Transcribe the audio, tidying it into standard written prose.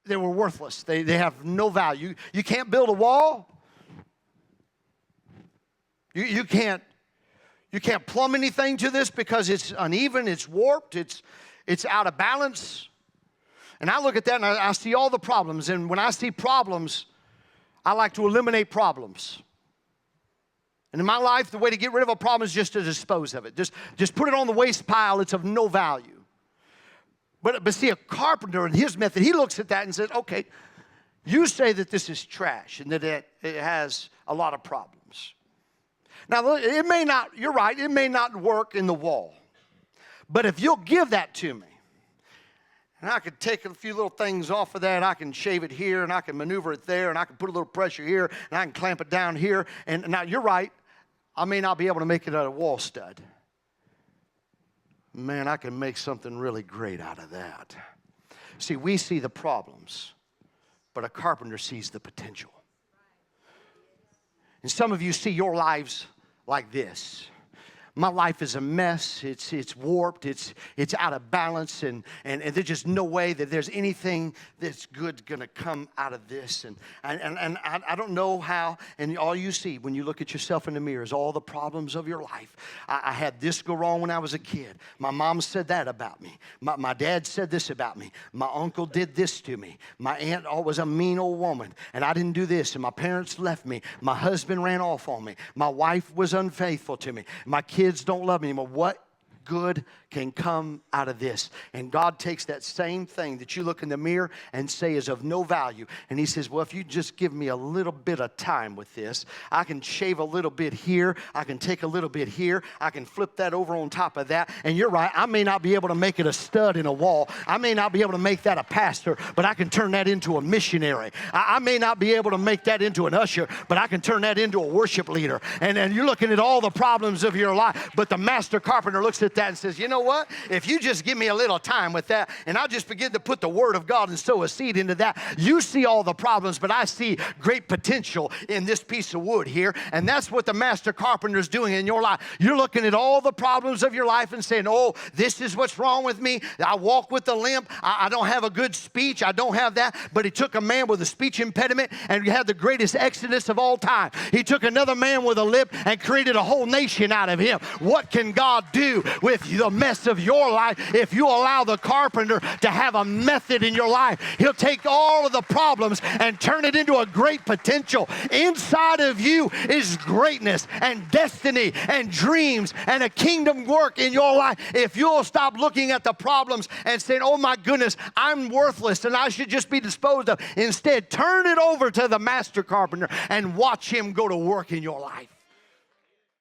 they were worthless. They have no value. You can't build a wall. You can't plumb anything to this because it's uneven, it's warped, it's out of balance. And I look at that and I see all the problems. And when I see problems, I like to eliminate problems. And in my life, the way to get rid of a problem is just to dispose of it. Just put it on the waste pile. It's of no value. But see, a carpenter and his method, he looks at that and says, okay, you say that this is trash and that it has a lot of problems. Now, it may not, you're right, it may not work in the wall. But if you'll give that to me, and I can take a few little things off of that, I can shave it here, and I can maneuver it there, and I can put a little pressure here, and I can clamp it down here. And now, you're right, I may not be able to make it a wall stud. Man, I can make something really great out of that. See, we see the problems, but a carpenter sees the potential. And some of you see your lives like this. My life is a mess. It's warped. It's out of balance. And there's just no way that there's anything that's good going to come out of this. And I don't know how. And all you see when you look at yourself in the mirror is all the problems of your life. I had this go wrong when I was a kid. My mom said that about me. My dad said this about me. My uncle did this to me. My aunt was a mean old woman. And I didn't do this. And my parents left me. My husband ran off on me. My wife was unfaithful to me. My kids don't love me anymore. What good can come out of this? And God takes that same thing that you look in the mirror and say is of no value. And he says, well, if you just give me a little bit of time with this, I can shave a little bit here. I can take a little bit here. I can flip that over on top of that. And you're right, I may not be able to make it a stud in a wall. I may not be able to make that a pastor, but I can turn that into a missionary. I may not be able to make that into an usher, but I can turn that into a worship leader. And you're looking at all the problems of your life, but the master carpenter looks at that and says, you know what? If you just give me a little time with that, and I'll just begin to put the word of God and sow a seed into that, you see all the problems, but I see great potential in this piece of wood here. And that's what the master carpenter is doing in your life. You're looking at all the problems of your life and saying, oh, this is what's wrong with me. I walk with a limp. I don't have a good speech. I don't have that. But he took a man with a speech impediment and he had the greatest exodus of all time. He took another man with a limp and created a whole nation out of him. What can God do with the mess of your life if you allow the carpenter to have a method in your life? He'll take all of the problems and turn it into a great potential. Inside of you is greatness and destiny and dreams and a kingdom work in your life. If you'll stop looking at the problems and saying, oh my goodness, I'm worthless and I should just be disposed of. Instead, turn it over to the master carpenter and watch him go to work in your life.